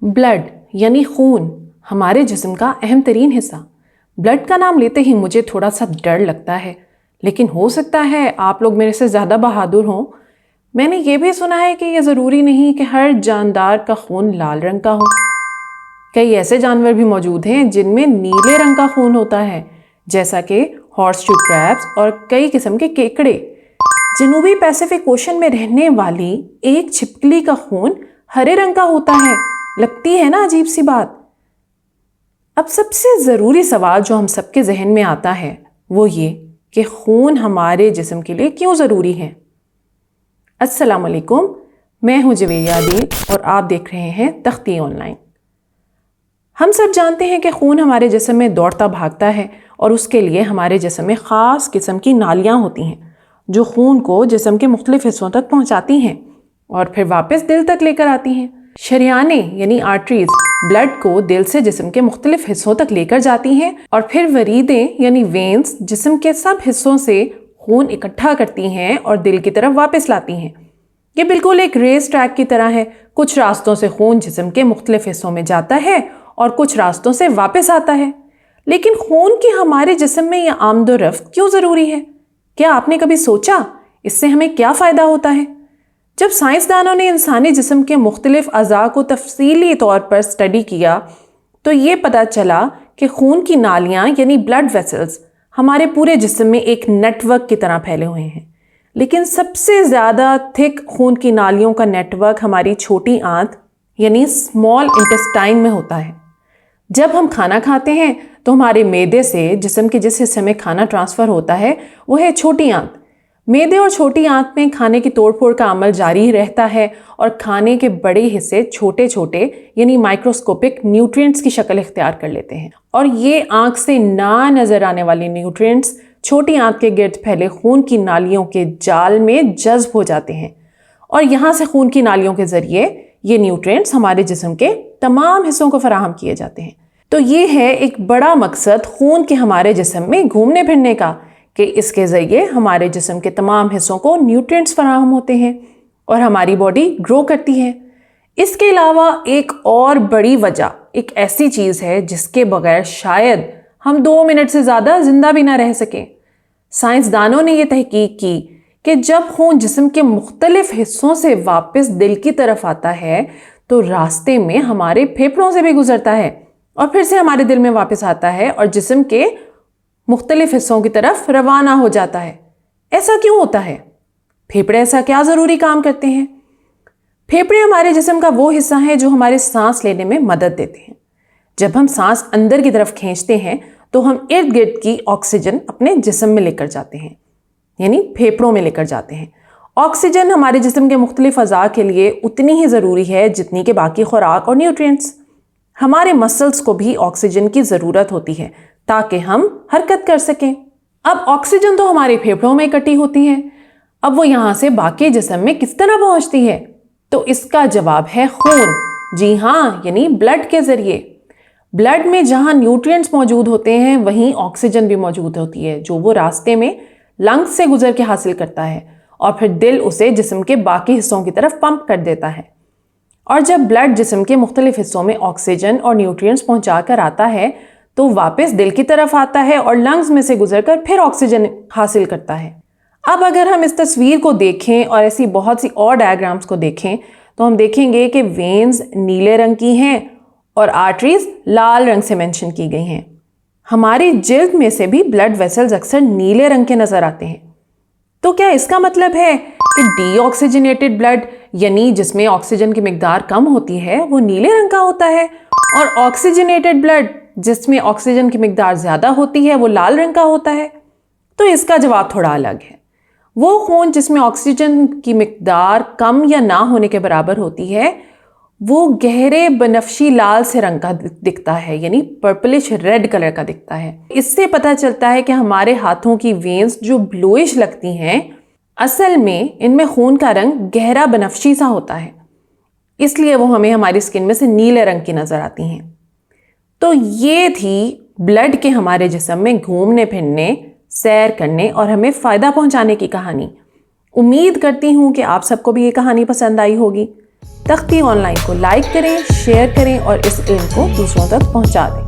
Blood یعنی خون ہمارے جسم کا اہم ترین حصہ۔ بلڈ کا نام لیتے ہی مجھے تھوڑا سا ڈر لگتا ہے، لیکن ہو سکتا ہے آپ لوگ میرے سے زیادہ بہادر ہوں۔ میں نے یہ بھی سنا ہے کہ یہ ضروری نہیں کہ ہر جاندار کا خون لال رنگ کا ہو۔ کئی ایسے جانور بھی موجود ہیں جن میں نیلے رنگ کا خون ہوتا ہے، جیسا کہ ہارس شو کریبس اور کئی قسم کے کیکڑے۔ جنوبی پیسیفک اوشن میں رہنے والی ایک چھپکلی کا خون ہرے رنگ کا ہوتا ہے۔ لگتی ہے نا عجیب سی بات؟ اب سب سے ضروری سوال جو ہم سب کے ذہن میں آتا ہے وہ یہ کہ خون ہمارے جسم کے لیے کیوں ضروری ہے؟ السلام علیکم، میں ہوں جویریہ عادل اور آپ دیکھ رہے ہیں تختی آن لائن۔ ہم سب جانتے ہیں کہ خون ہمارے جسم میں دوڑتا بھاگتا ہے اور اس کے لیے ہمارے جسم میں خاص قسم کی نالیاں ہوتی ہیں جو خون کو جسم کے مختلف حصوں تک پہنچاتی ہیں اور پھر واپس دل تک لے کر آتی ہیں۔ شریانیں یعنی آرٹریز بلڈ کو دل سے جسم کے مختلف حصوں تک لے کر جاتی ہیں اور پھر وریدیں یعنی وینز جسم کے سب حصوں سے خون اکٹھا کرتی ہیں اور دل کی طرف واپس لاتی ہیں۔ یہ بالکل ایک ریس ٹریک کی طرح ہے۔ کچھ راستوں سے خون جسم کے مختلف حصوں میں جاتا ہے اور کچھ راستوں سے واپس آتا ہے۔ لیکن خون کی ہمارے جسم میں یہ آمد و رفت کیوں ضروری ہے؟ کیا آپ نے کبھی سوچا اس سے ہمیں کیا فائدہ ہوتا ہے؟ جب سائنسدانوں نے انسانی جسم کے مختلف اعضاء کو تفصیلی طور پر اسٹڈی کیا تو یہ پتہ چلا کہ خون کی نالیاں یعنی بلڈ ویسلز ہمارے پورے جسم میں ایک نیٹ ورک کی طرح پھیلے ہوئے ہیں۔ لیکن سب سے زیادہ تھک خون کی نالیوں کا نیٹ ورک ہماری چھوٹی آنت یعنی اسمال انٹسٹائن میں ہوتا ہے۔ جب ہم کھانا کھاتے ہیں تو ہمارے معدے سے جسم کے جس حصے میں کھانا ٹرانسفر ہوتا ہے وہ ہے چھوٹی آنت۔ معدے اور چھوٹی آنت میں کھانے کی توڑ پھوڑ کا عمل جاری رہتا ہے اور کھانے کے بڑے حصے چھوٹے چھوٹے یعنی مائکروسکوپک نیوٹرینٹس کی شکل اختیار کر لیتے ہیں، اور یہ آنکھ سے نہ نظر آنے والی نیوٹرینٹس چھوٹی آنت کے گرد پھیلے خون کی نالیوں کے جال میں جذب ہو جاتے ہیں اور یہاں سے خون کی نالیوں کے ذریعے یہ نیوٹرینٹس ہمارے جسم کے تمام حصوں کو فراہم کیے جاتے ہیں۔ تو یہ ہے ایک بڑا مقصد خون کے ہمارے جسم میں گھومنے پھرنے کا کہ اس کے ذریعے ہمارے جسم کے تمام حصوں کو نیوٹرینٹس فراہم ہوتے ہیں اور ہماری باڈی گرو کرتی ہے۔ اس کے علاوہ ایک اور بڑی وجہ ایک ایسی چیز ہے جس کے بغیر شاید ہم 2 منٹ سے زیادہ زندہ بھی نہ رہ سکیں۔ سائنسدانوں نے یہ تحقیق کی کہ جب خون جسم کے مختلف حصوں سے واپس دل کی طرف آتا ہے تو راستے میں ہمارے پھیپھڑوں سے بھی گزرتا ہے اور پھر سے ہمارے دل میں واپس آتا ہے اور جسم کے مختلف حصوں کی طرف روانہ ہو جاتا ہے۔ ایسا کیوں ہوتا ہے؟ پھیپھڑے ایسا کیا ضروری کام کرتے ہیں؟ پھیپھڑے ہمارے جسم کا وہ حصہ ہیں جو ہمارے سانس لینے میں مدد دیتے ہیں۔ جب ہم سانس اندر کی طرف کھینچتے ہیں تو ہم ارد گرد کی آکسیجن اپنے جسم میں لے کر جاتے ہیں، یعنی پھیپھڑوں میں لے کر جاتے ہیں۔ آکسیجن ہمارے جسم کے مختلف اعضاء کے لیے اتنی ہی ضروری ہے جتنی کہ باقی خوراک اور نیوٹرینٹس۔ ہمارے مسلز کو بھی آکسیجن کی ضرورت ہوتی ہے تاکہ ہم حرکت کر سکیں۔ اب آکسیجن تو ہمارے پھیپھڑوں میں اکٹھی ہوتی ہے، اب وہ یہاں سے باقی جسم میں کس طرح پہنچتی ہے؟ تو اس کا جواب ہے خون۔ جی ہاں، یعنی بلڈ کے ذریعے۔ بلڈ میں جہاں نیوٹرینٹس موجود ہوتے ہیں وہیں آکسیجن بھی موجود ہوتی ہے جو وہ راستے میں لنگز سے گزر کے حاصل کرتا ہے اور پھر دل اسے جسم کے باقی حصوں کی طرف پمپ کر دیتا ہے۔ اور جب بلڈ جسم کے مختلف حصوں میں آکسیجن اور نیوٹرینٹس پہنچا کر آتا ہے تو واپس دل کی طرف آتا ہے اور لنگز میں سے گزر کر پھر آکسیجن حاصل کرتا ہے۔ اب اگر ہم اس تصویر کو دیکھیں اور ایسی بہت سی اور ڈائیگرامز کو دیکھیں تو ہم دیکھیں گے کہ وینز نیلے رنگ کی ہیں اور آرٹریز لال رنگ سے مینشن کی گئی ہیں۔ ہماری جلد میں سے بھی بلڈ ویسلز اکثر نیلے رنگ کے نظر آتے ہیں۔ تو کیا اس کا مطلب ہے کہ ڈی آکسیجنیٹڈ بلڈ یعنی جس میں آکسیجن کی مقدار کم ہوتی ہے وہ نیلے رنگ کا ہوتا ہے اور آکسیجنیٹڈ بلڈ جس میں آکسیجن کی مقدار زیادہ ہوتی ہے وہ لال رنگ کا ہوتا ہے؟ تو اس کا جواب تھوڑا الگ ہے۔ وہ خون جس میں آکسیجن کی مقدار کم یا نہ ہونے کے برابر ہوتی ہے وہ گہرے بنفشی لال سے رنگ کا دکھتا ہے، یعنی پرپلش ریڈ کلر کا دکھتا ہے۔ اس سے پتہ چلتا ہے کہ ہمارے ہاتھوں کی وینز جو بلوئش لگتی ہیں اصل میں ان میں خون کا رنگ گہرا بنفشی سا ہوتا ہے، اس لیے وہ ہمیں ہماری اسکن میں سے نیلے رنگ کی نظر آتی ہیں۔ تو یہ تھی بلڈ کے ہمارے جسم میں گھومنے پھرنے، سیر کرنے اور ہمیں فائدہ پہنچانے کی کہانی۔ امید کرتی ہوں کہ آپ سب کو بھی یہ کہانی پسند آئی ہوگی۔ تختی آن لائن کو لائک کریں، شیئر کریں اور اس علم کو دوسروں تک پہنچا دیں۔